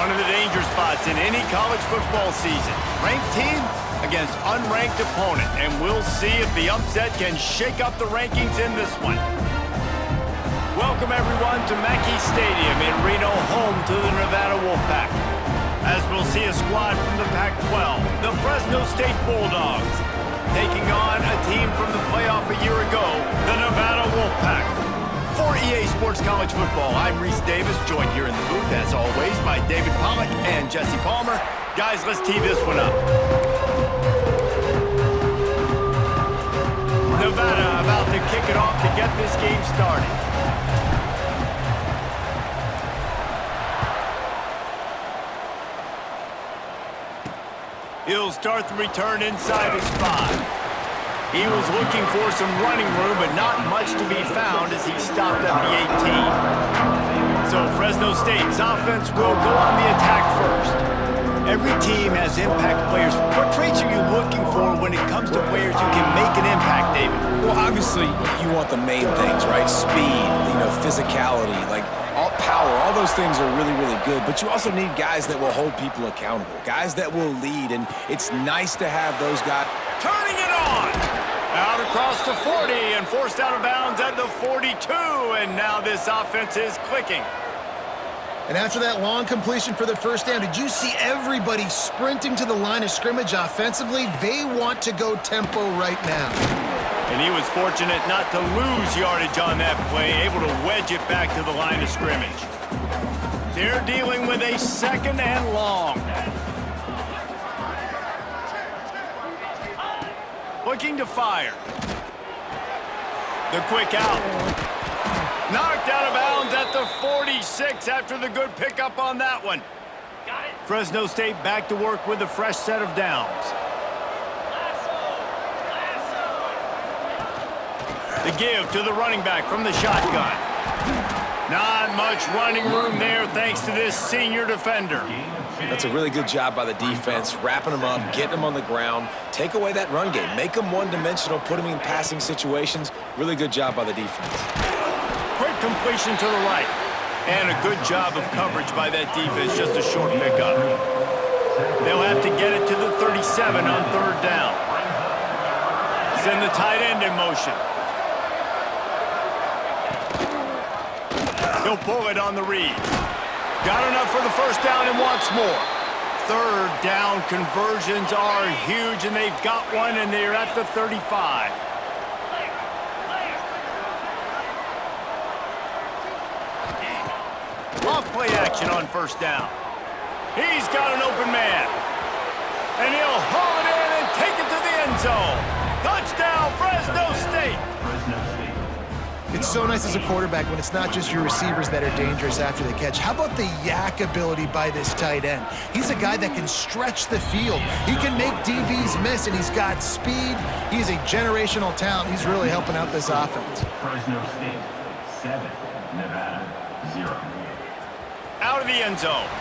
One of the danger spots in any college football season. Ranked team against unranked opponent, and we'll see if the upset can shake up the rankings in this one. Welcome everyone to Mackey Stadium in Reno, home to the Nevada Wolfpack. As we'll see a squad from the Pac-12, the Fresno State Bulldogs, taking on a team from the playoff a year ago, the Nevada Wolfpack. For EA Sports College Football, I'm Reese Davis, joined here in the booth, as always, by David Pollack and Jesse Palmer. Guys, let's tee this one up. Nevada about to kick it off to get this game started. He'll start the return inside his 5. He was looking for some running room, but not much to be found as he stopped at the 18. So Fresno State's offense will go on the attack first. Every team has impact players. What traits are you looking for when it comes to players who can make an impact, David? Well, obviously, you want the main things, right? Speed, physicality, all power. All those things are really, really good. But you also need guys that will hold people accountable, guys that will lead. And it's nice to have those guys. Turning it on! Out across the 40 and forced out of bounds at the 42. And now this offense is clicking. And after that long completion for the first down, did you see everybody sprinting to the line of scrimmage offensively? They want to go tempo right now. And he was fortunate not to lose yardage on that play, able to wedge it back to the line of scrimmage. They're dealing with a 2nd and long. Looking to fire. The quick out. Knocked out of bounds at the 46 after the good pickup on that one. Got it. Fresno State back to work with a fresh set of downs. The give to the running back from the shotgun. Not much running room there thanks to this senior defender. That's a really good job by the defense, wrapping them up, getting them on the ground, take away that run game, make them one-dimensional, put them in passing situations. Really good job by the defense. Quick completion to the right. And a good job of coverage by that defense, just a short pickup. They'll have to get it to the 37 on 3rd down. Send the tight end in motion. He'll pull it on the read. Got enough for the first down and wants more. 3rd down conversions are huge, and they've got one, and they're at the 35. Off-play action on 1st down. He's got an open man. And he'll haul it in and take it to the end zone. Touchdown, Fresno State. It's so nice as a quarterback when it's not just your receivers that are dangerous after the catch. How about the yak ability by this tight end? He's a guy that can stretch the field. He can make DBs miss, and he's got speed. He's a generational talent. He's really helping out this offense. Fresno State, 7, Nevada, 0. Out of the end zone.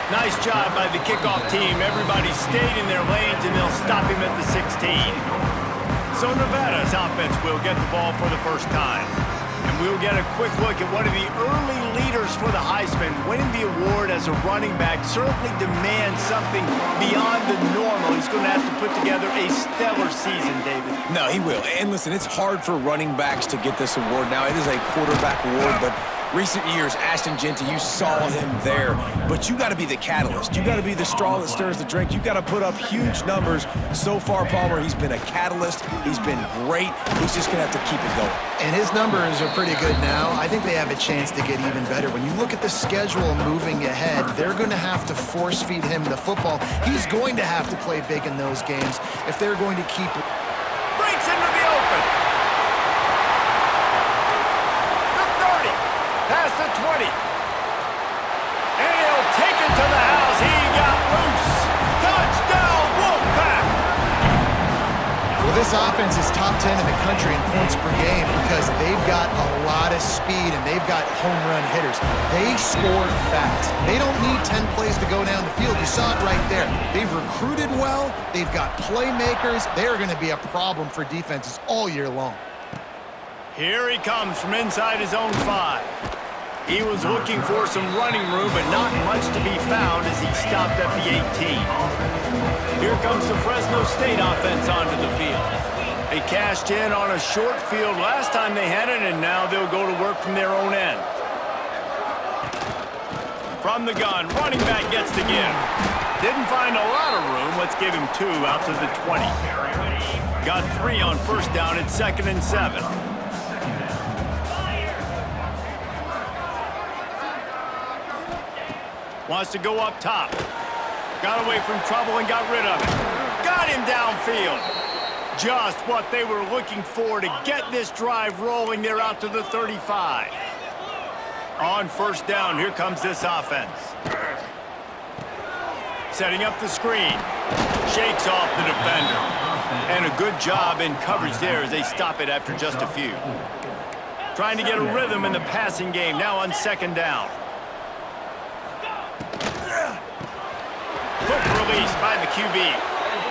Nice job by the kickoff team. Everybody stayed in their lanes, and they'll stop him at the 16. So Nevada's offense will get the ball for the first time. And we'll get a quick look at one of the early leaders for the Heisman. Winning the award as a running back certainly demands something beyond the normal. He's going to have to put together a stellar season, David. No, he will. And listen, it's hard for running backs to get this award now. It is a quarterback award, but recent years, Ashton Jeanty, you saw him there. But you got to be the catalyst. You got to be the straw that stirs the drink. You got to put up huge numbers. So far, Palmer, he's been a catalyst. He's been great. He's just going to have to keep it going. And his numbers are pretty good now. I think they have a chance to get even better. When you look at the schedule moving ahead, they're going to have to force feed him the football. He's going to have to play big in those games if they're going to keep it. Breaks into the open. The 30. Past the 20. And he'll take it to the house. He got loose. Touchdown, Wolfpack. Well, this offense is top 10 in the country in points per game because they've got a lot of speed and they've got home run hitters. They score fast. They don't need 10 plays to go down the field. You saw it right there. They've recruited well. They've got playmakers. They're going to be a problem for defenses all year long. Here he comes from inside his own 5. He was looking for some running room, but not much to be found as he stopped at the 18. Here comes the Fresno State offense onto the field. They cashed in on a short field last time they had it, and now they'll go to work from their own end. From the gun, running back gets the give. Didn't find a lot of room. Let's give him 2 out to the 20. Got 3 on first down at 2nd and 7. Wants to go up top. Got away from trouble and got rid of it. Got him downfield. Just what they were looking for to get this drive rolling. They're out to the 35. On first down, here comes this offense. Setting up the screen. Shakes off the defender. And a good job in coverage there as they stop it after just a few. Trying to get a rhythm in the passing game now on 2nd down. Quick release by the QB.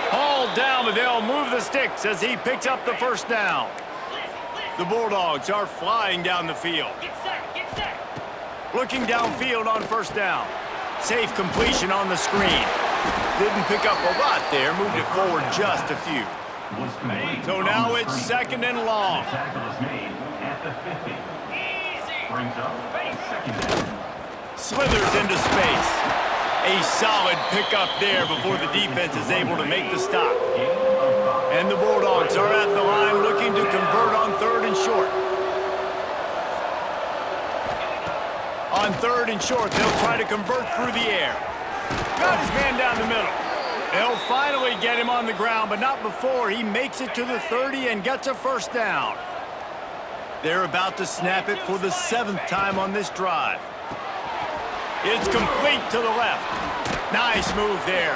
Hauled down, but they'll move the sticks as he picks up the first down. The Bulldogs are flying down the field. Looking downfield on first down. Safe completion on the screen. Didn't pick up a lot there, moved it forward just a few. So now it's 2nd and long. Slithers into space. A solid pickup there before the defense is able to make the stop. And the Bulldogs are at the line looking to convert on 3rd and short. On 3rd and short, they'll try to convert through the air. Got his man down the middle. They'll finally get him on the ground, but not before he makes it to the 30 and gets a first down. They're about to snap it for the 7th time on this drive. It's complete to the left. Nice move there.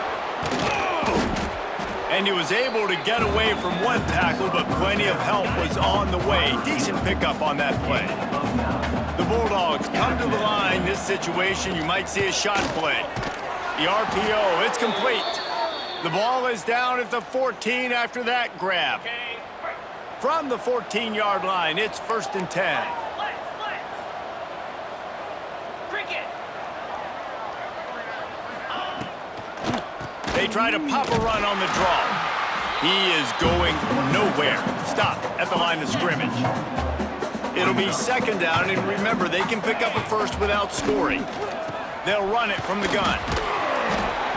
And he was able to get away from one tackle, but plenty of help was on the way. Decent pickup on that play. The Bulldogs come to the line. This situation, you might see a shot play. The RPO, it's complete. The ball is down at the 14 after that grab. From the 14-yard line, it's 1st and 10. They try to pop a run on the draw. He is going nowhere. Stop at the line of scrimmage. It'll be 2nd down, and remember, they can pick up a first without scoring. They'll run it from the gun.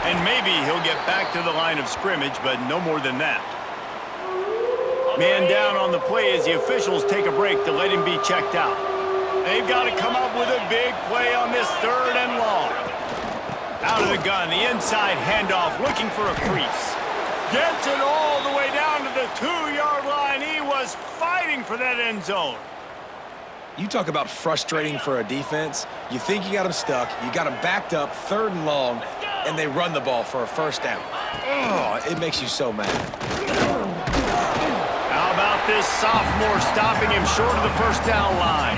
And maybe he'll get back to the line of scrimmage, but no more than that. Man down on the play as the officials take a break to let him be checked out. They've got to come up with a big play on this 3rd and long. Out of the gun, the inside handoff, looking for a crease. Gets it all the way down to the 2-yard line. He was fighting for that end zone. You talk about frustrating for a defense. You think you got him stuck, you got him backed up, 3rd and long, and they run the ball for a first down. Oh, it makes you so mad. How about this sophomore stopping him short of the first down line?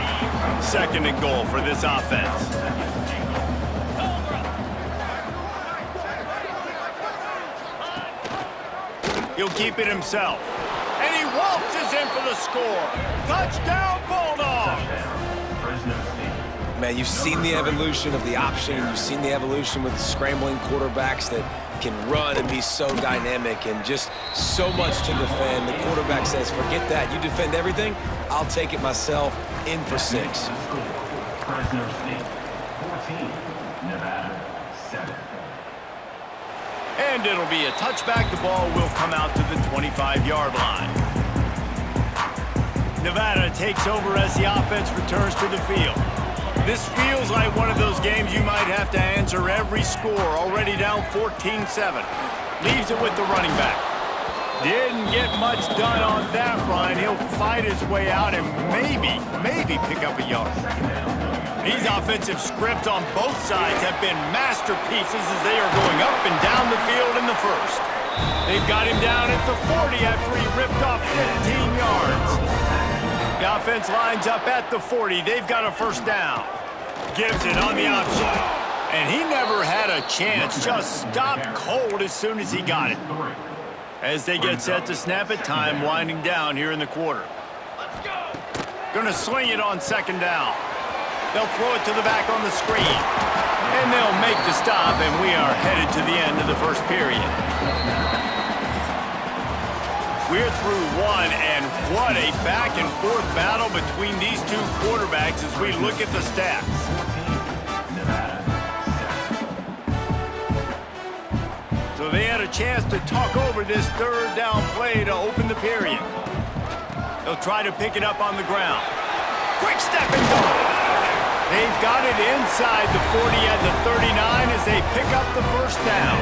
2nd and goal for this offense. He'll keep it himself. And he waltzes in for the score. Touchdown, Bulldogs! Man, you've seen the evolution of the option. You've seen the evolution with scrambling quarterbacks that can run and be so dynamic and just so much to defend. The quarterback says, forget that. You defend everything, I'll take it myself. In for 6. Fresno State 14, Nevada 7. And it'll be a touchback. The ball will come out to the 25-yard line. Nevada takes over as the offense returns to the field. This feels like one of those games you might have to answer every score. Already down 14-7. Leaves it with the running back. Didn't get much done on that run. He'll fight his way out and maybe pick up a yard. These offensive scripts on both sides have been masterpieces as they are going up and down the field in the first. They've got him down at the 40 after he ripped off 15 yards. The offense lines up at the 40. They've got a first down. Gives it on the option. And he never had a chance. Just stopped cold as soon as he got it. As they get set to snap it, time winding down here in the quarter. Gonna sling it on 2nd down. They'll throw it to the back on the screen. And they'll make the stop, and we are headed to the end of the first period. We're through one, and what a back-and-forth battle between these two quarterbacks as we look at the stats. So they had a chance to talk over this third down play to open the period. They'll try to pick it up on the ground. Quick step and go. They've got it inside the 40 at the 39 as they pick up the first down.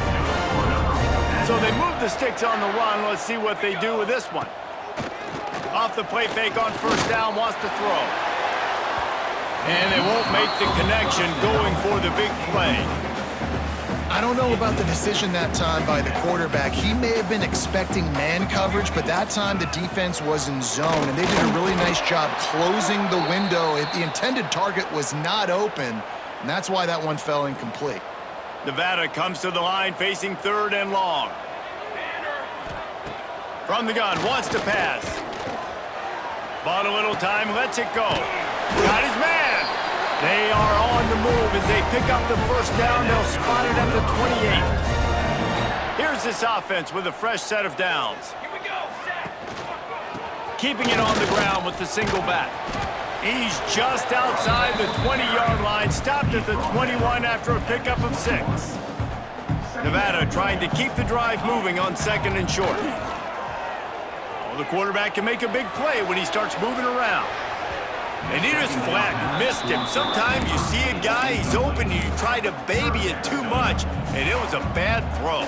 So they move the sticks on the run. Let's see what they do with this one. Off the play fake on first down, wants to throw. And they won't make the connection going for the big play. I don't know about the decision that time by the quarterback. He may have been expecting man coverage, but that time the defense was in zone, and they did a really nice job closing the window. The intended target was not open, and that's why that one fell incomplete. Nevada comes to the line facing third and long. From the gun, wants to pass. Bought a little time, lets it go. Got his man. They are on the move as they pick up the first down. They'll spot it at the 28. Here's this offense with a fresh set of downs. Here we go. Keeping it on the ground with the single back. He's just outside the 20-yard line, stopped at the 21 after a pickup of 6. Nevada trying to keep the drive moving on second and short. Oh, the quarterback can make a big play when he starts moving around. And he just flat missed him. Sometimes you see a guy, he's open, and you try to baby it too much, and it was a bad throw.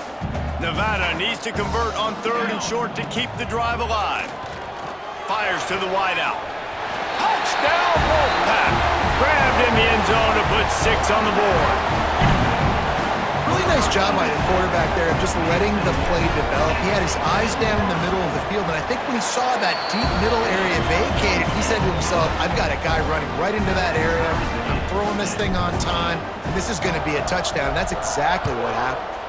Nevada needs to convert on third and short to keep the drive alive. Fires to the wideout. Touchdown, Wolfpack! Grabbed in the end zone to put 6 on the board. Really nice job by the quarterback there of just letting the play develop. He had his eyes down in the middle of the field, and I think when he saw that deep middle area vacated, he said to himself, I've got a guy running right into that area. I'm throwing this thing on time, and this is going to be a touchdown. That's exactly what happened.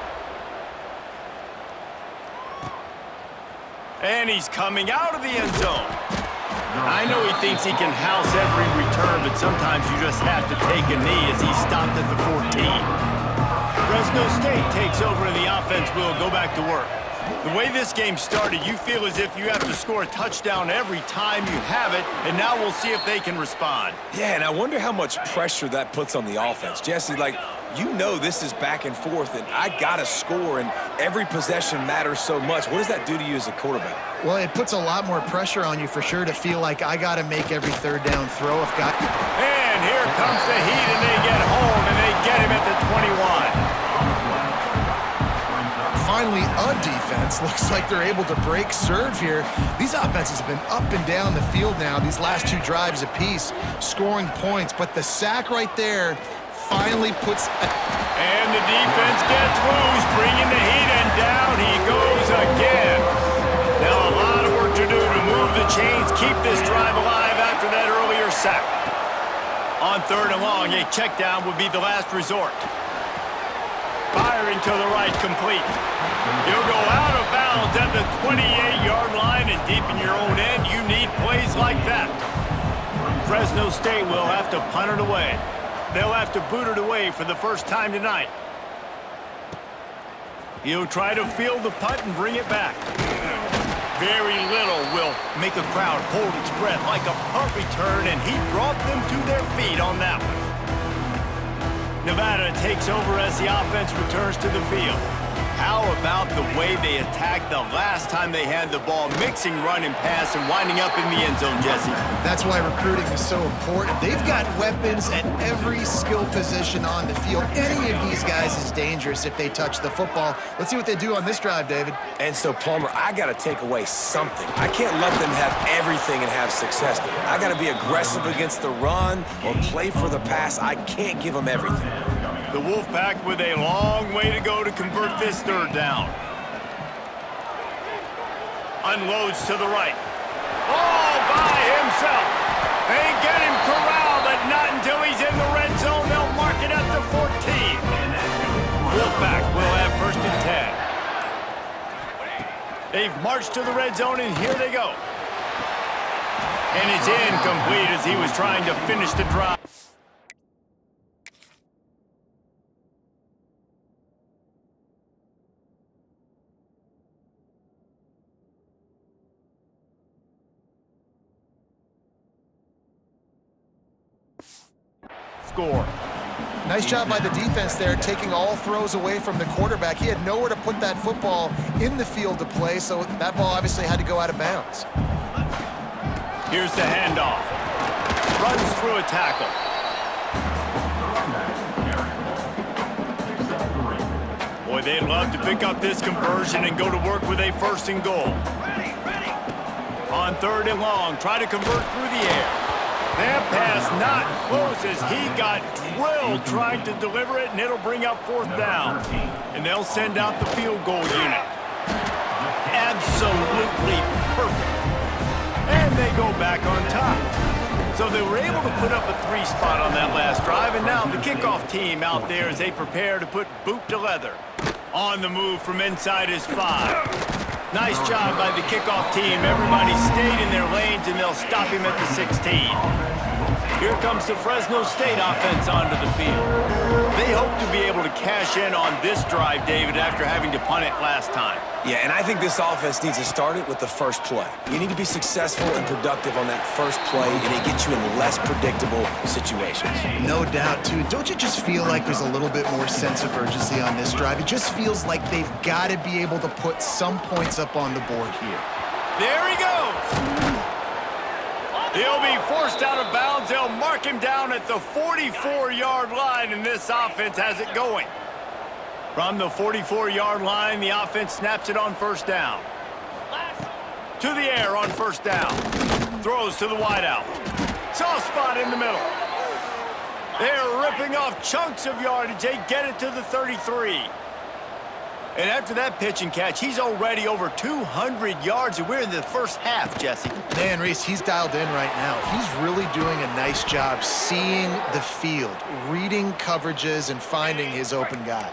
And he's coming out of the end zone. I know he thinks he can house every return, but sometimes you just have to take a knee as he stopped at the 14. Fresno State takes over and the offense will go back to work. The way this game started, you feel as if you have to score a touchdown every time you have it, and now we'll see if they can respond. Yeah, and I wonder how much pressure that puts on the offense. Jesse, like, you know this is back and forth, and I got to score, and every possession matters so much. What does that do to you as a quarterback? Well, it puts a lot more pressure on you for sure to feel like I got to make every third down throw. And here comes the heat, and they get home, and they get him at the 21. Finally, a defense looks like they're able to break serve here. These offenses have been up and down the field now, these last 2 drives apiece, scoring points. But the sack right there finally puts... And the defense gets loose, bringing the heat, and down he goes again. Now a lot of work to do to move the chains, keep this drive alive after that earlier sack. On third and long, a check down would be the last resort. Firing to the right, complete. He'll go out of bounds at the 28-yard line, and deep in your own end, you need plays like that. Fresno State will have to punt it away. They'll have to boot it away for the first time tonight. He'll try to field the punt and bring it back. Very little will make a crowd hold its breath like a punt return, and he brought them to their feet on that one. Nevada takes over as the offense returns to the field. How about the way they attacked the last time they had the ball, mixing run and pass and winding up in the end zone, Jesse? That's why recruiting is so important. They've got weapons at every skill position on the field. Any of these guys is dangerous if they touch the football. Let's see what they do on this drive, David. And so, Palmer, I got to take away something. I can't let them have everything and have success. I got to be aggressive against the run or play for the pass. I can't give them everything. The Wolfpack with a long way to go to convert this third down. Unloads to the right. All by himself. They get him corralled, but not until he's in the red zone. They'll mark it at the 14. Wolfpack will have first and 10. They've marched to the red zone, and here they go. And it's incomplete as he was trying to finish the drive. Score. Nice job by the defense there, taking all throws away from the quarterback. He had nowhere to put that football in the field to play, so that ball obviously had to go out of bounds. Here's the handoff. Runs through a tackle. Boy, they'd love to pick up this conversion and go to work with a 1st and goal. On 3rd and long, try to convert through the air. That pass not close as he got drilled trying to deliver it, and it'll bring up 4th down. And they'll send out the field goal unit. Absolutely perfect. And they go back on top. So they were able to put up a 3 spot on that last drive, and now the kickoff team out there as they prepare to put boot to leather. On the move from inside his 5. Nice job by the kickoff team. Everybody stayed in their lanes, and they'll stop him at the 16. Here comes the Fresno State offense onto the field. They hope to be able to cash in on this drive, David, after having to punt it last time. Yeah, and I think this offense needs to start it with the first play. You need to be successful and productive on that first play, and it gets you in less predictable situations. No doubt, too. Don't you just feel like there's a little bit more sense of urgency on this drive? It just feels like they've got to be able to put some points up on the board here. There he goes. He'll be forced out of bounds. They'll mark him down at the 44-yard line, and this offense has it going. From the 44-yard line, the offense snaps it on 1st down. To the air on 1st down. Throws to the wideout. Soft spot in the middle. They're ripping off chunks of yardage. They get it to the 33. And after that pitch and catch, he's already over 200 yards, and we're in the first half, Jesse. Man, Reese, he's dialed in right now. He's really doing a nice job seeing the field, reading coverages, and finding his open guy.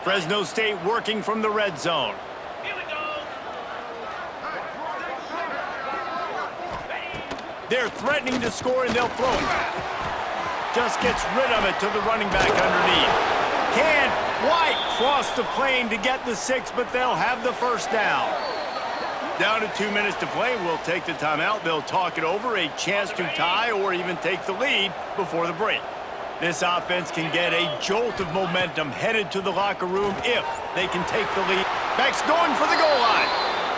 Fresno State working from the red zone. They're threatening to score, and they'll throw it. Just gets rid of it to the running back underneath. Can't quite cross the plane to get the 6, but they'll have the 1st down. Down to 2 minutes to play. We'll take the timeout. They'll talk it over, a chance to tie or even take the lead before the break. This offense can get a jolt of momentum headed to the locker room if they can take the lead. Backs going for the goal line.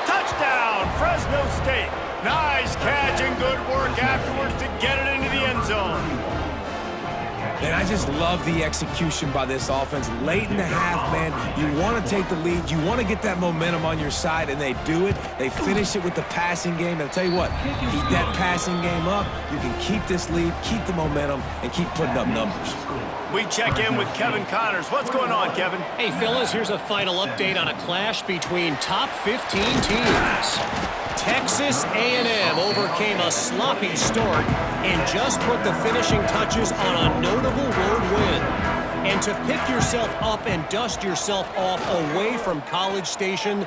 Touchdown, Fresno State. Nice catch and good work afterwards to get it into the end zone. And I just love the execution by this offense. Late in the half, man, you want to take the lead. You want to get that momentum on your side, and they do it. They finish it with the passing game. And I'll tell you what, keep that passing game up. You can keep this lead, keep the momentum, and keep putting up numbers. We check in with Kevin Connors. What's going on, Kevin? Hey, fellas, here's a final update on a clash between top 15 teams. Texas A&M overcame a sloppy start and just put the finishing touches on a notable road win. And to pick yourself up and dust yourself off away from College Station,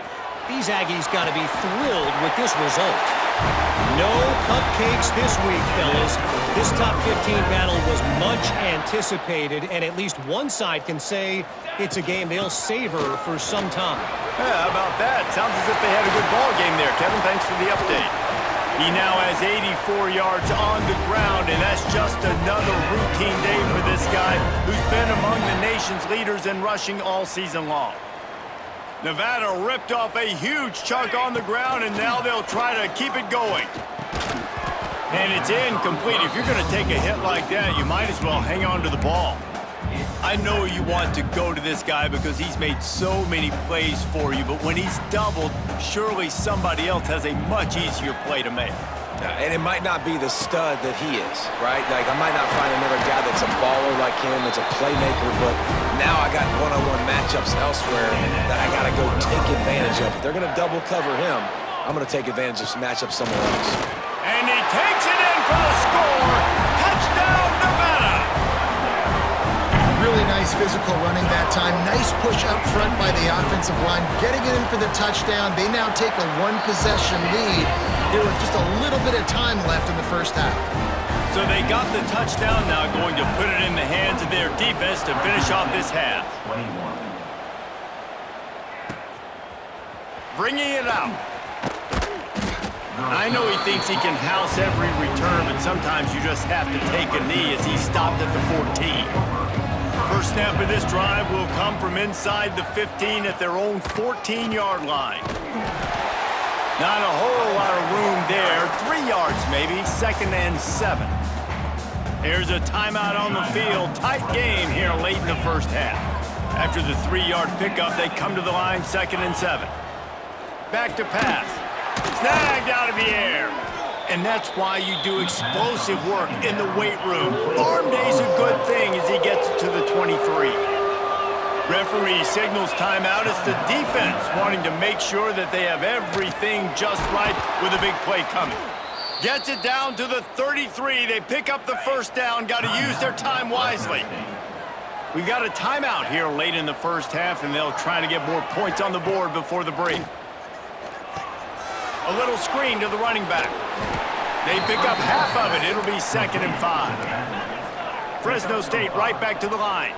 these Aggies got to be thrilled with this result. No cupcakes this week, fellas. This top 15 battle was much anticipated, and at least one side can say it's a game they'll savor for some time. Yeah, how about that? Sounds as if they had a good ball game there, Kevin. Thanks for the update. He now has 84 yards on the ground, and that's just another routine day for this guy who's been among the nation's leaders in rushing all season long. Nevada ripped off a huge chunk on the ground, and now they'll try to keep it going. And it's incomplete. If you're going to take a hit like that, you might as well hang on to the ball. I know you want to go to this guy because he's made so many plays for you, but when he's doubled, surely somebody else has a much easier play to make. And it might not be the stud that he is, right? Like, I might not find another guy that's a baller like him, that's a playmaker, but now I got one-on-one matchups elsewhere that I got to go take advantage of. If they're going to double cover him, I'm going to take advantage of some matchups somewhere else. And he takes it in for the score. Touchdown, Nevada! Really nice physical running that time. Nice push up front by the offensive line. Getting it in for the touchdown. They now take a one-possession lead here with just a little bit of time left in the first half. So they got the touchdown, now going to put it in the hands of their defense to finish off this half. 21. Bringing it out. I know he thinks he can house every return, but sometimes you just have to take a knee as he stopped at the 14. First snap of this drive will come from inside the 15 at their own 14-yard line. Not a whole lot of room there. 3 yards maybe, 2nd and 7. There's a timeout on the field. Tight game here late in the first half. After the 3-yard pickup, they come to the line, 2nd and 7. Back to pass. Snagged out of the air. And that's why you do explosive work in the weight room. Arm day's a good thing as he gets to the 23. Referee signals timeout. It's the defense wanting to make sure that they have everything just right with a big play coming. Gets it down to the 33. They pick up the first down. Got to use their time wisely. We got a timeout here late in the first half, and they'll try to get more points on the board before the break. A little screen to the running back. They pick up half of it. It'll be 2nd and 5. Fresno State right back to the line.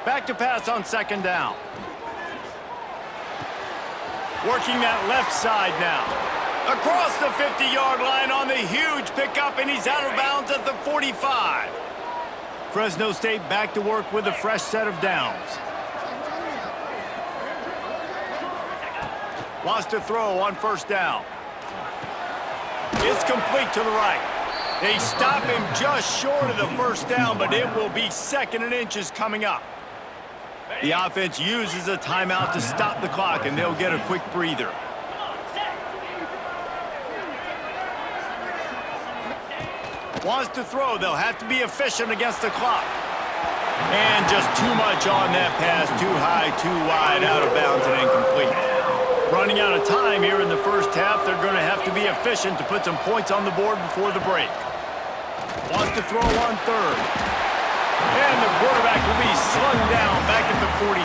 Back to pass on 2nd down. Working that left side now. Across the 50-yard line on the huge pickup, and he's out of bounds at the 45. Fresno State back to work with a fresh set of downs. Wants to throw on 1st down. It's complete to the right. They stop him just short of the 1st down, but it will be 2nd and inches coming up. The offense uses a timeout to stop the clock, and they'll get a quick breather. Wants to throw. They'll have to be efficient against the clock. And just too much on that pass. Too high, too wide, out of bounds, and incomplete. Running out of time here in the first half. They're going to have to be efficient to put some points on the board before the break. Wants to throw on 3rd. And the quarterback will be slung down back at the 43.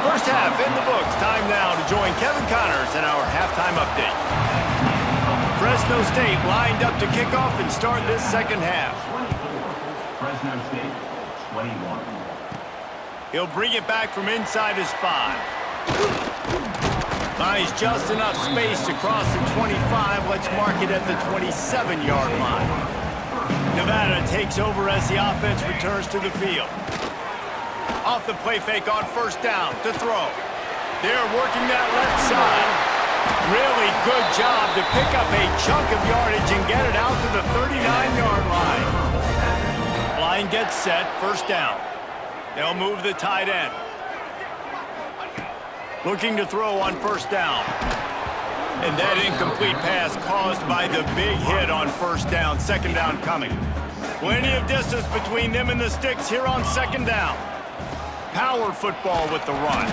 First half in the books. Time now to join Kevin Connors in our halftime update. Fresno State lined up to kick off and start this second half. Fresno State, 21. He'll bring it back from inside his 5. Buys just enough space to cross the 25. Let's mark it at the 27-yard line. Nevada takes over as the offense returns to the field. Off the play fake on 1st down to throw. They're working that left side. Really good job to pick up a chunk of yardage and get it out to the 39-yard line. Line gets set, 1st down. They'll move the tight end. Looking to throw on 1st down. And that incomplete pass caused by the big hit on 1st down. 2nd down coming. Plenty of distance between them and the sticks here on 2nd down. Power football with the run.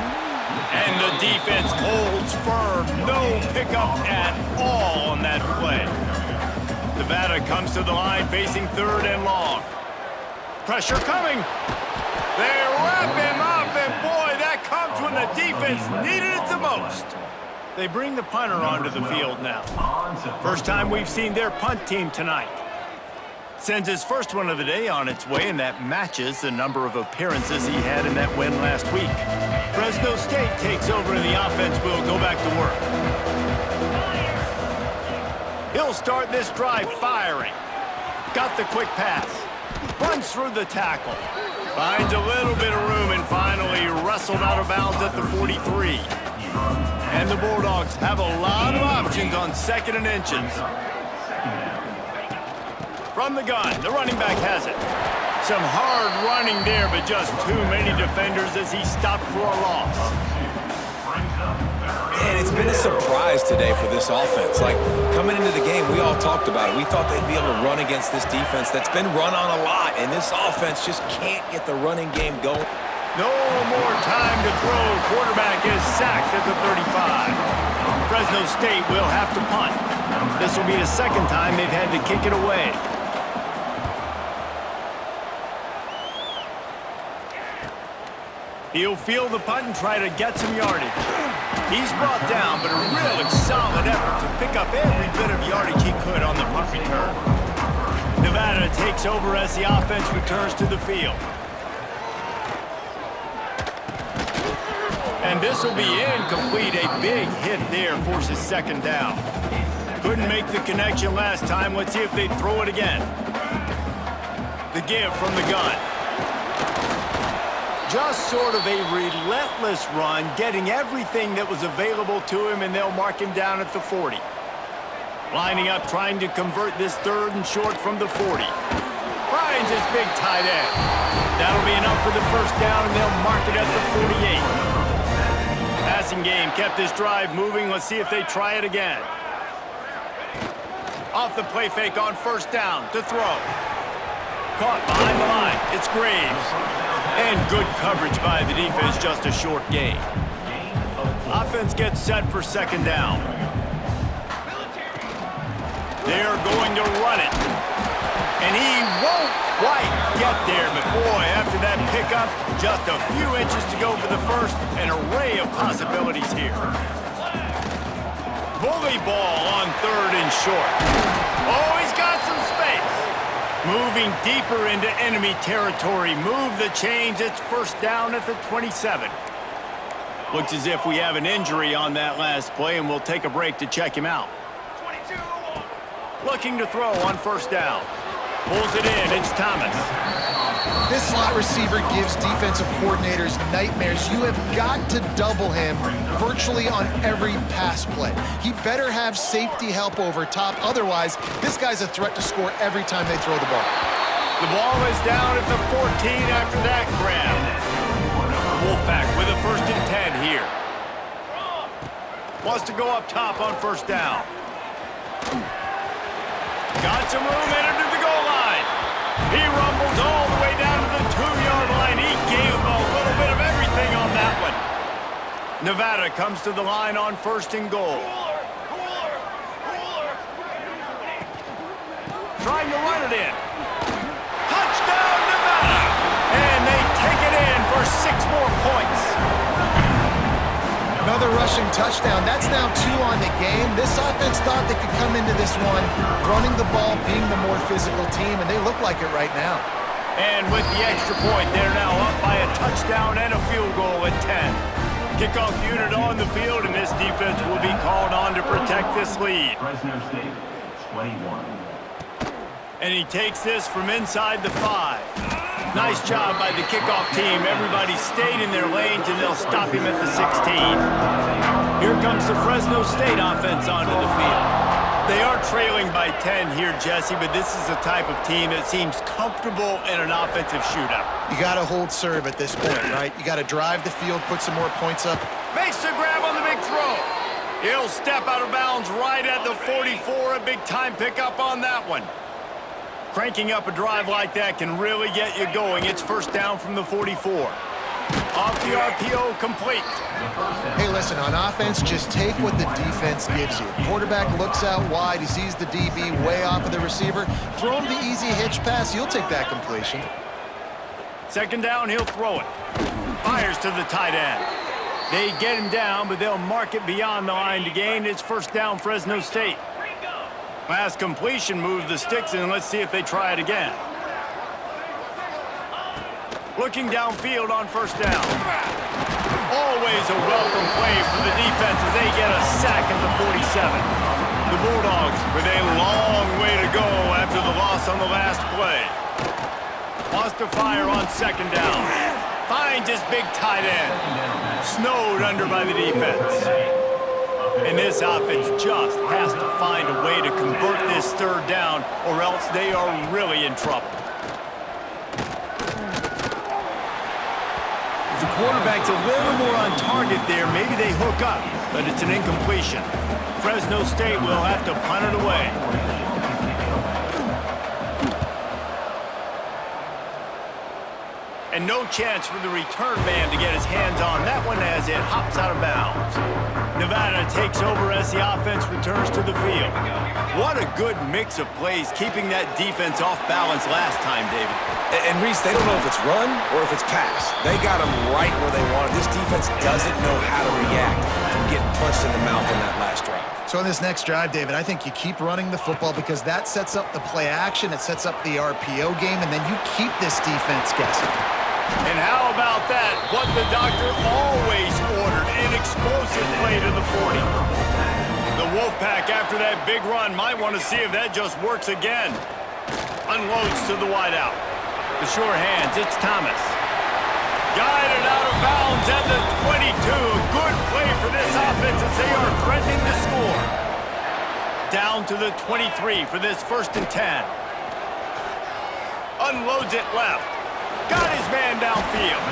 And the defense holds firm. No pickup at all on that play. Nevada comes to the line facing 3rd and long. Pressure coming. They wrap him up, and boy, that comes when the defense needed it the most. They bring the punter onto the field now. First time we've seen their punt team tonight. Sends his first one of the day on its way, and that matches the number of appearances he had in that win last week. Fresno State takes over, and the offense will go back to work. He'll start this drive firing. Got the quick pass. Runs through the tackle. Finds a little bit of room and finally wrestled out of bounds at the 43. And the Bulldogs have a lot of options on 2nd and inches. From the gun, the running back has it. Some hard running there, but just too many defenders as he stopped for a loss. Man, it's been a surprise today for this offense. Like, coming into the game, we all talked about it. We thought they'd be able to run against this defense that's been run on a lot, and this offense just can't get the running game going. No more time to throw. Quarterback is sacked at the 35. Fresno State will have to punt. This will be the 2nd time they've had to kick it away. He'll field the punt and try to get some yardage. He's brought down, but a really solid effort to pick up every bit of yardage he could on the punt return. Nevada takes over as the offense returns to the field. And this will be incomplete. A big hit there forces second down. Couldn't make the connection last time. Let's see if they throw it again. The give from the gun. Just sort of a relentless run, getting everything that was available to him, and they'll mark him down at the 40. Lining up, trying to convert this third and short from the 40. Finds his big tight end. That'll be enough for the first down, and they'll mark it at the 48. Passing game kept this drive moving. Let's see if they try it again. Off the play fake on first down to throw. Caught behind the line. It's Graves. And good coverage by the defense, just a short gain. Offense gets set for second down. They're going to run it. And he won't quite get there, but boy, after that pickup, just a few inches to go for the first. An array of possibilities here. Bully ball on third and short. Oh, he's got some space. Moving deeper into enemy territory. Move the chains. It's first down at the 27. Looks as if we have an injury on that last play, and we'll take a break to check him out. Looking to throw on first down. Pulls it in. It's Thomas. This slot receiver gives defensive coordinators nightmares. You have got to double him virtually on every pass play. He better have safety help over top. Otherwise, this guy's a threat to score every time they throw the ball. The ball is down at the 14 after that grab. Wolfpack with a first and 10 here. Wants to go up top on first down. Got some room headed to the goal line. He rumbles all the way down to the 2-yard line. He gave him a little bit of everything on that one. Nevada comes to the line on first and goal. Trying to run it in. Touchdown, Nevada! And they take it in for 6 more points. Another rushing touchdown. That's now 2 on the game. This offense thought they could come into this one running the ball, being the more physical team, and they look like it right now. And with the extra point, they're now up by a touchdown and a field goal at 10. Kickoff unit on the field, and this defense will be called on to protect this lead. Fresno State, 21. And he takes this from inside the 5. Nice job by the kickoff team. Everybody stayed in their lanes, and they'll stop him at the 16. Here comes the Fresno State offense onto the field. They are trailing by 10 here, Jesse, but this is the type of team that seems comfortable in an offensive shootout. You got to hold serve at this point, right? You got to drive the field, put some more points up. Makes the grab on the big throw. He'll step out of bounds right at the 44. A big time pickup on that one. Cranking up a drive like that can really get you going. It's first down from the 44. Off the RPO, complete. Hey, listen, on offense, just take what the defense gives you. Quarterback looks out wide. He sees the DB way off of the receiver. Throw him the easy hitch pass. You'll take that completion. Second down, he'll throw it. Fires to the tight end. They get him down, but they'll mark it beyond the line to gain. It's first down, Fresno State. Last completion moved the sticks, and let's see if they try it again. Looking downfield on first down. Always a welcome play for the defense as they get a sack at the 47. The Bulldogs with a long way to go after the loss on the last play. Wants to fire on second down. Finds his big tight end. Snowed under by the defense. And this offense just has to find a way to convert this third down, or else they are really in trouble. If the quarterback's a little more on target there, maybe they hook up, but it's an incompletion. Fresno State will have to punt it away. And no chance for the return man to get his hands on that one as it hops out of bounds. Nevada takes over as the offense returns to the field. What a good mix of plays, keeping that defense off balance last time, David. And Reese, they don't know if it's run or if it's pass. They got them right where they wanted. This defense doesn't know how to react from getting punched in the mouth on that last drive. So on this next drive, David, I think you keep running the football because that sets up the play action, it sets up the RPO game, and then you keep this defense guessing. And how about that? What the doctor always ordered explosive play to the 40. The Wolfpack, after that big run, might want to see if that just works again. Unloads to the wideout. The sure hands, it's Thomas. Guided out of bounds at the 22. A good play for this offense as they are threatening to score. Down to the 23 for this 1st and 10. Unloads it left. Got his man downfield.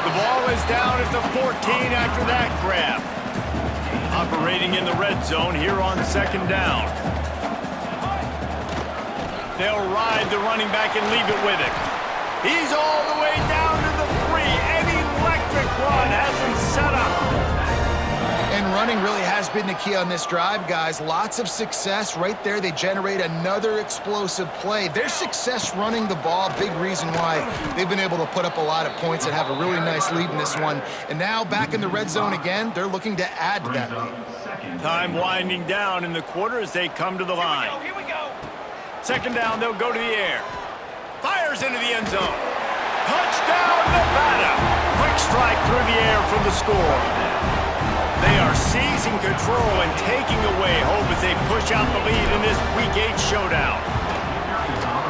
The ball is down at the 14 after that grab. Operating in the red zone here on 2nd down. They'll ride the running back and leave it with him. He's all the way down to the 3. An electric run has him set up. And running really has been the key on this drive, guys. Lots of success right there. They generate another explosive play. Their success running the ball, big reason why they've been able to put up a lot of points and have a really nice lead in this one. And now back in the red zone again, they're looking to add to that lead. Time winding down in the quarter as they come to the line. Here we go. 2nd down, they'll go to the air. Fires into the end zone. Touchdown, Nevada. Quick strike through the air from the score. They are seizing control and taking away hope as they push out the lead in this Week 8 showdown.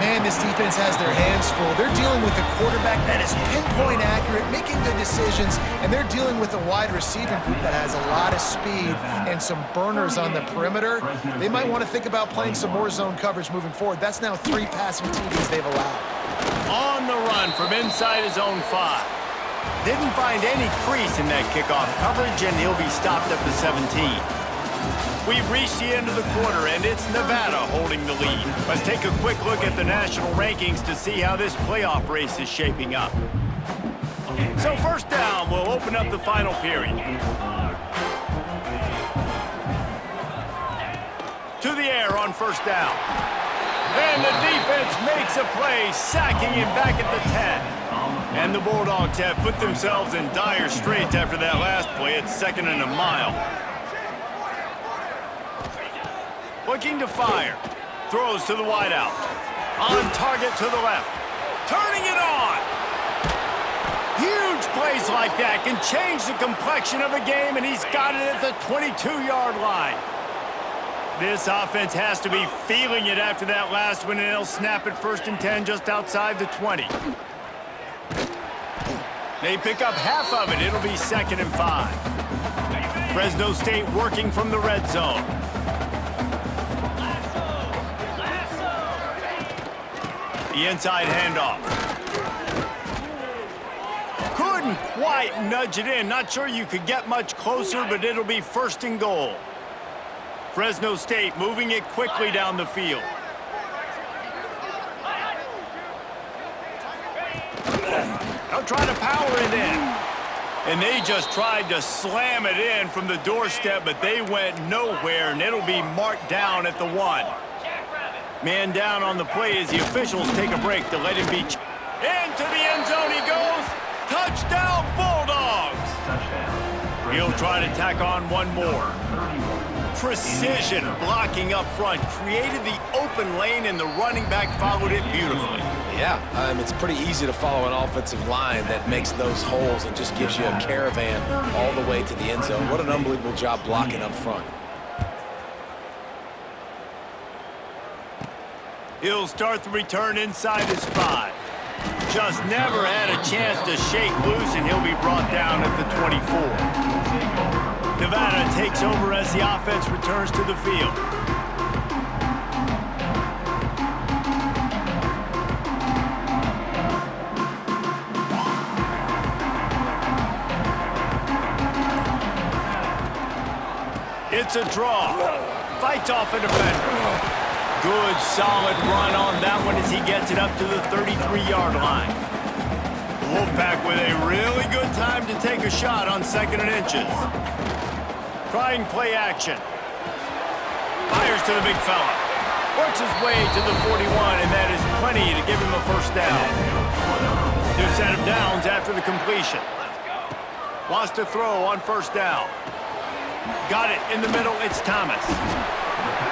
Man, this defense has their hands full. They're dealing with a quarterback that is pinpoint accurate, making good decisions, and they're dealing with a wide receiving group that has a lot of speed and some burners on the perimeter. They might want to think about playing some more zone coverage moving forward. That's now 3 passing TDs they've allowed. On the run from inside his own 5. Didn't find any crease in that kickoff coverage, and he'll be stopped at the 17. We've reached the end of the quarter, and it's Nevada holding the lead. Let's take a quick look at the national rankings to see how this playoff race is shaping up. So 1st down, we'll open up the final period. To the air on 1st down. And the defense makes a play, sacking him back at the 10. And the Bulldogs have put themselves in dire straits after that last play. It's 2nd and a mile. Looking to fire. Throws to the wideout. On target to the left. Turning it on. Huge plays like that can change the complexion of a game, and he's got it at the 22-yard line. This offense has to be feeling it after that last one, and they'll snap it 1st and 10 just outside the 20. They pick up half of it. It'll be 2nd and 5. Fresno State working from the red zone. The inside handoff. Couldn't quite nudge it in. Not sure you could get much closer, but it'll be 1st and goal. Fresno State moving it quickly down the field. They'll try to power it in. And they just tried to slam it in from the doorstep, but they went nowhere, and it'll be marked down at the 1. Man down on the play as the officials take a break to let him be. Into the end zone he goes. Touchdown, Bulldogs. He'll try to tack on one more. Precision blocking up front created the open lane, and the running back followed it beautifully. Yeah, it's pretty easy to follow an offensive line that makes those holes and just gives you a caravan all the way to the end zone. What an unbelievable job blocking up front. He'll start the return inside his 5. Just never had a chance to shake loose, and he'll be brought down at the 24. Nevada takes over as the offense returns to the field. It's a draw. Fights off a defender. Good, solid run on that one as he gets it up to the 33-yard line. The Wolfpack with a really good time to take a shot on 2nd and inches. Trying play action. Fires to the big fella. Works his way to the 41, and that is plenty to give him a 1st down. New set of downs after the completion. Wants to throw on 1st down. Got it in the middle. It's Thomas.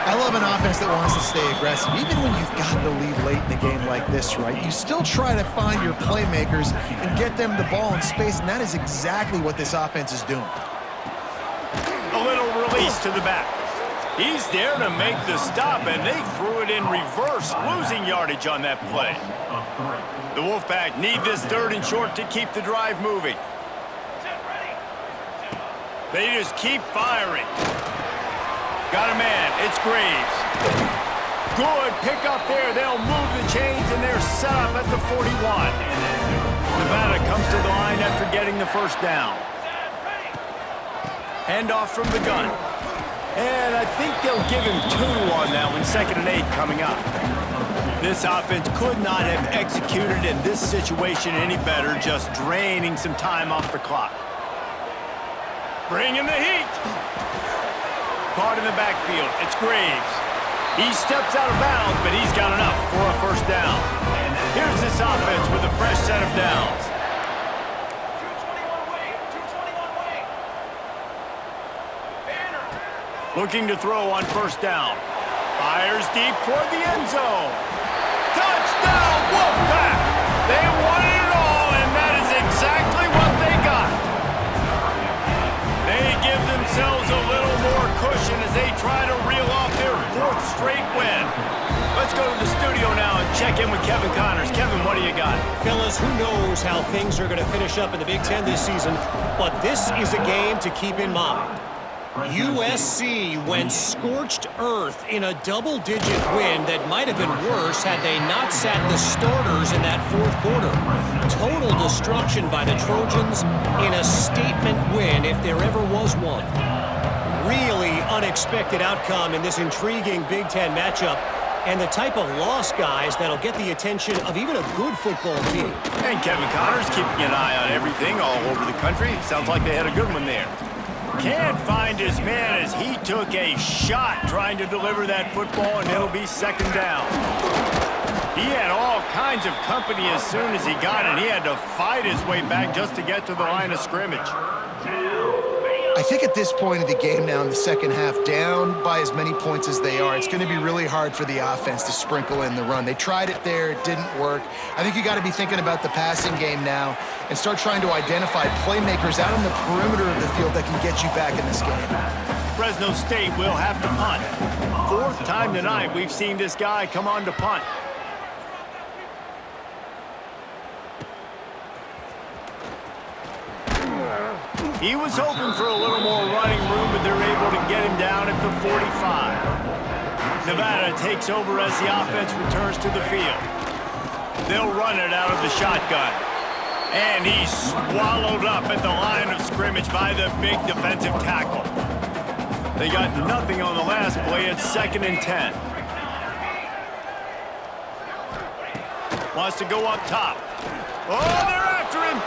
I love an offense that wants to stay aggressive. Even when you've got the lead late in a game like this, right, you still try to find your playmakers and get them the ball in space, and that is exactly what this offense is doing. little release to the back. He's there to make the stop, and they threw it in reverse, losing yardage on that play. The Wolfpack need this 3rd and short to keep the drive moving. They just keep firing. Got a man. It's Graves. Good pick up there. They'll move the chains, and they're set up at the 41. Nevada comes to the line after getting the 1st down. Handoff from the gun. And I think they'll give him 2 on that one, 2nd and 8 coming up. This offense could not have executed in this situation any better, just draining some time off the clock. Bringing the heat. Caught in the backfield. It's Graves. He steps out of bounds, but he's got enough for a 1st down. Here's this offense with a fresh set of downs. Looking to throw on 1st down. Fires deep toward the end zone. Touchdown, Wolfpack! They wanted it all, and that is exactly what they got. They give themselves a little more cushion as they try to reel off their 4th straight win. Let's go to the studio now and check in with Kevin Connors. Kevin, what do you got? Fellas, who knows how things are going to finish up in the Big Ten this season, but this is a game to keep in mind. USC went scorched earth in a double-digit win that might have been worse had they not sat the starters in that 4th quarter. Total destruction by the Trojans in a statement win if there ever was one. Really unexpected outcome in this intriguing Big Ten matchup, and the type of loss, guys, that'll get the attention of even a good football team. And Kevin Connors keeping an eye on everything all over the country. Sounds like they had a good one there. Can't find his man as he took a shot trying to deliver that football, and it'll be 2nd down. He had all kinds of company as soon as he got it. He had to fight his way back just to get to the line of scrimmage. I think at this point of the game now in the 2nd half, down by as many points as they are, it's going to be really hard for the offense to sprinkle in the run. They tried it there. It didn't work. I think you got to be thinking about the passing game now and start trying to identify playmakers out on the perimeter of the field that can get you back in this game. Fresno State will have to punt. 4th time tonight we've seen this guy come on to punt. He was hoping for a little more running room, but they're able to get him down at the 45. Nevada takes over as the offense returns to the field. They'll run it out of the shotgun. And he's swallowed up at the line of scrimmage by the big defensive tackle. They got nothing on the last play. It's 2nd and 10. Wants to go up top. Oh, they're after him.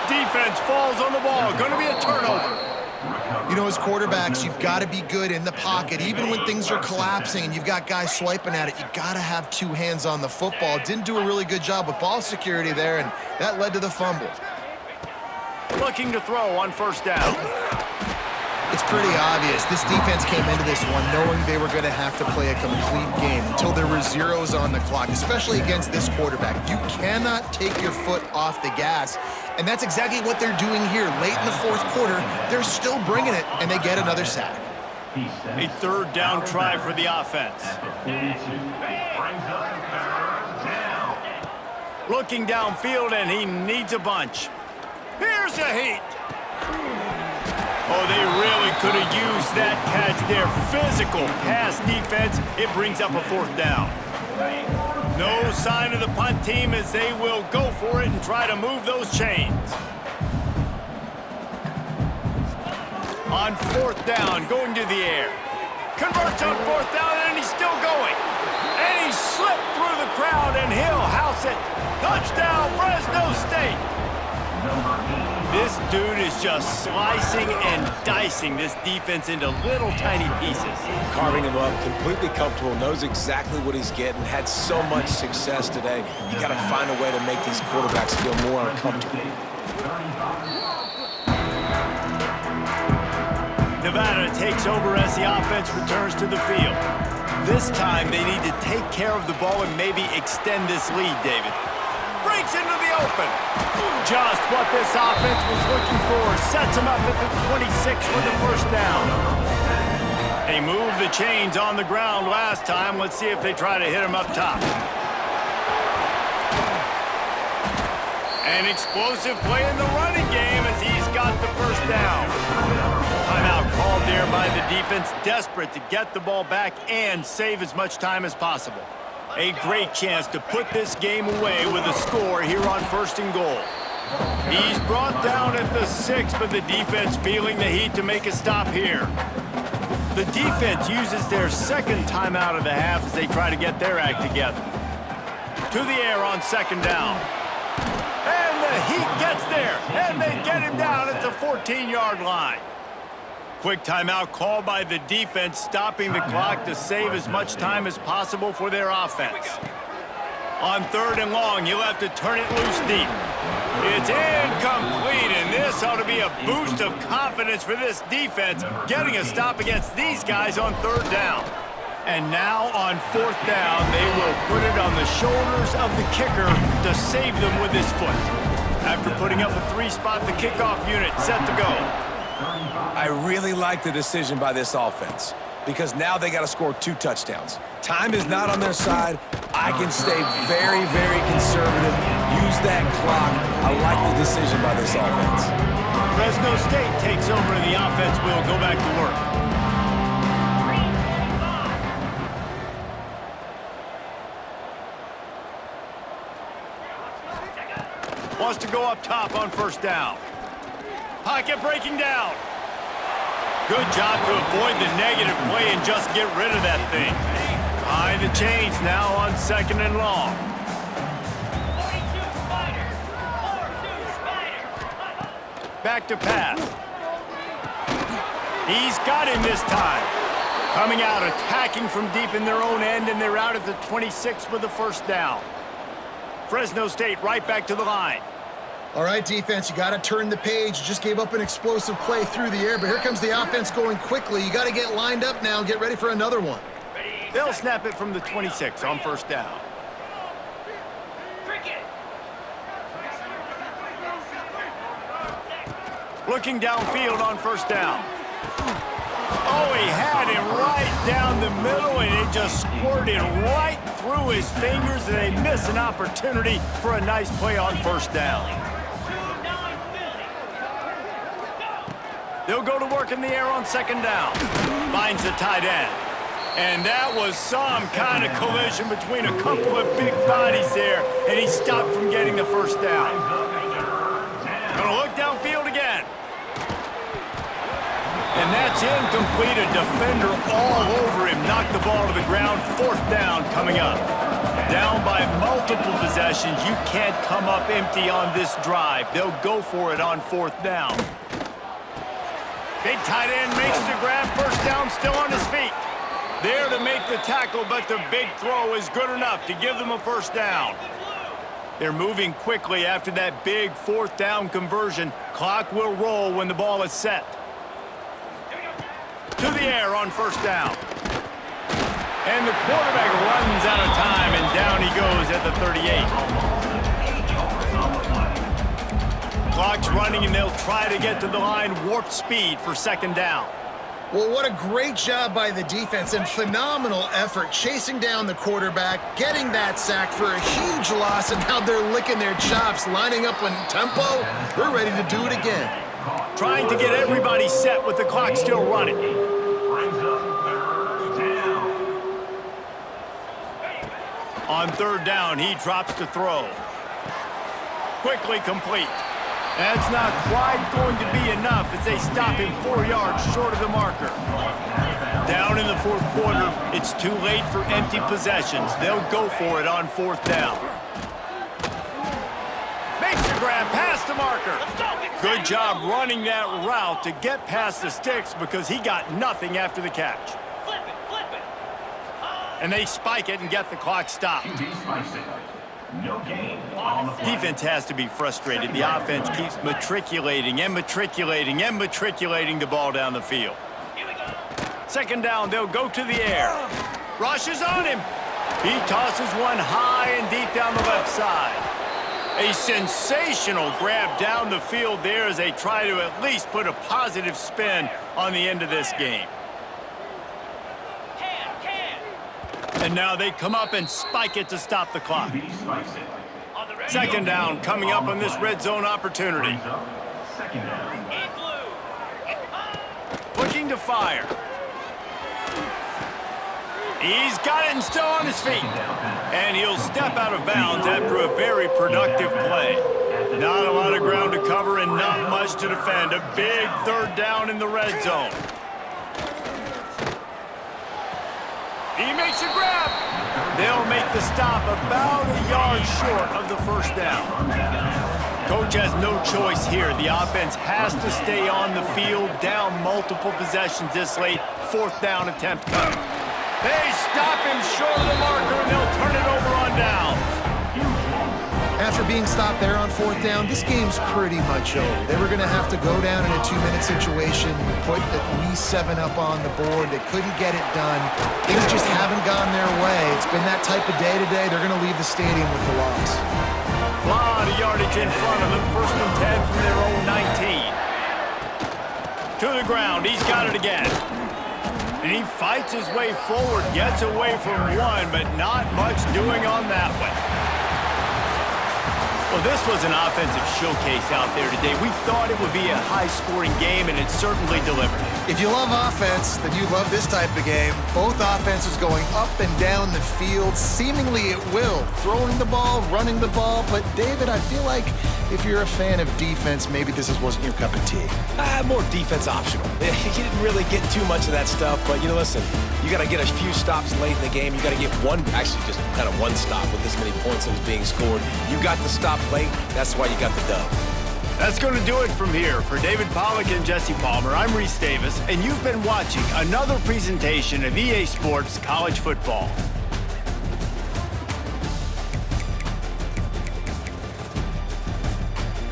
Defense falls on the ball. Going to be a turnover. You know, as quarterbacks, you've got to be good in the pocket. Even when things are collapsing and you've got guys swiping at it, you've got to have 2 hands on the football. Didn't do a really good job with ball security there, and that led to the fumble. Looking to throw on 1st down. It's pretty obvious. This defense came into this one knowing they were going to have to play a complete game until there were zeros on the clock, especially against this quarterback. You cannot take your foot off the gas, and that's exactly what they're doing here. Late in the 4th quarter, they're still bringing it, and they get another sack. A 3rd down try for the offense. Looking downfield, and he needs a bunch. Here's a heat. Oh, they really could have used that catch there. Physical pass defense. It brings up a 4th down. No sign of the punt team as they will go for it and try to move those chains. On 4th down, going to the air. Converts on 4th down, and he's still going. And he slipped through the crowd, and he'll house it. Touchdown, Fresno State. This dude is just slicing and dicing this defense into little tiny pieces. Carving him up, completely comfortable, knows exactly what he's getting, had so much success today. You got to find a way to make these quarterbacks feel more uncomfortable. Nevada takes over as the offense returns to the field. This time they need to take care of the ball and maybe extend this lead, David. Breaks into the open. Just what this offense was looking for. Sets him up at the 26 for the 1st down. They moved the chains on the ground last time. Let's see if they try to hit him up top. An explosive play in the running game as he's got the first down. Timeout called there by the defense, desperate to get the ball back and save as much time as possible. A great chance to put this game away with a score here on 1st and goal. He's brought down at the 6, but the defense feeling the heat to make a stop here. The defense uses their second timeout of the half as they try to get their act together. To the air on 2nd down. And the Heat gets there, and they get him down at the 14-yard line. Quick timeout called by the defense, stopping the clock to save as much time as possible for their offense. On 3rd and long, you'll have to turn it loose deep. It's incomplete, and this ought to be a boost of confidence for this defense, getting a stop against these guys on 3rd down. And now on 4th down, they will put it on the shoulders of the kicker to save them with his foot. After putting up a 3-spot, the kickoff unit set to go. I really like the decision by this offense because now they got to score 2 touchdowns. Time is not on their side. I can stay very, very conservative. Use that clock. I like the decision by this offense. Fresno State takes over and the offense will go back to work. Wants to go up top on 1st down. Pocket breaking down. Good job to avoid the negative play and just get rid of that thing. Behind the chains now on 2nd and long. Back to pass. He's got him this time. Coming out, attacking from deep in their own end, and they're out at the 26 with the 1st down. Fresno State right back to the line. All right, defense, you got to turn the page. You just gave up an explosive play through the air, but here comes the offense going quickly. You got to get lined up now and get ready for another one. They'll snap it from the 26 on 1st down. Looking downfield on 1st down. Oh, he had him right down the middle, and it just squirted right through his fingers, and they miss an opportunity for a nice play on 1st down. They'll go to work in the air on 2nd down. Finds the tight end. And that was some kind of collision between a couple of big bodies there, and he stopped from getting the 1st down. Gonna look downfield again. And that's incomplete. A defender all over him. Knocked the ball to the ground. 4th down coming up. Down by multiple possessions. You can't come up empty on this drive. They'll go for it on 4th down. Big tight end makes the grab. 1st down, still on his feet. There to make the tackle, but the big throw is good enough to give them a 1st down. They're moving quickly after that big 4th down conversion. Clock will roll when the ball is set. To the air on 1st down. And the quarterback runs out of time, and down he goes at the 38. Clock's running, and they'll try to get to the line warp speed for 2nd down. Well, what a great job by the defense and phenomenal effort chasing down the quarterback, getting that sack for a huge loss, and now they're licking their chops, lining up in tempo. They're ready to do it again. Trying to get everybody set with the clock still running. On 3rd down, he drops to throw. Quickly complete. That's not quite going to be enough as they stop him 4 yards short of the marker. Down in the 4th quarter, it's too late for empty possessions. They'll go for it on 4th down. Makes the grab past the marker. Good job running that route to get past the sticks because he got nothing after the catch. And they spike it and get the clock stopped. No gain on the play. Defense has to be frustrated. The offense keeps matriculating and matriculating and matriculating the ball down the field. 2nd down, they'll go to the air. Rush is on him. He tosses one high and deep down the left side. A sensational grab down the field there as they try to at least put a positive spin on the end of this game. And now they come up and spike it to stop the clock. QB spikes it. Second down coming up on this red zone opportunity. Second down. Looking to fire. He's got it and still on his feet. And he'll step out of bounds after a very productive play. Not a lot of ground to cover and not much to defend. A big third down in the red zone. He makes a grab. They'll make the stop about a yard short of the first down. Coach has no choice here. The offense has to stay on the field, down multiple possessions this late. Fourth down attempt coming. They stop him short of the marker, and they'll turn it over on downs. After being stopped there on fourth down, this game's pretty much over. They were going to have to go down in a 2-minute situation, put at least 7 up on the board. They couldn't get it done. Things just haven't gone their way. It's been that type of day today. They're going to leave the stadium with the loss. A lot of yardage in front of them. First and 10 from their own 19. To the ground. He's got it again. And he fights his way forward, gets away from one, but not much doing on that one. Well, this was an offensive showcase out there today. We thought it would be a high-scoring game, and it certainly delivered. If you love offense, then you love this type of game. Both offenses going up and down the field, seemingly at will. Throwing the ball, running the ball. But, David, I feel like if you're a fan of defense, maybe this wasn't your cup of tea. More defense optional. You didn't really get too much of that stuff, but, listen, you got to get a few stops late in the game. You got to get actually just kind of one stop with this many points that was being scored. You got the stop late. That's why you got the dub. That's going to do it from here. For David Pollack and Jesse Palmer, I'm Reese Davis, and you've been watching another presentation of EA Sports College Football.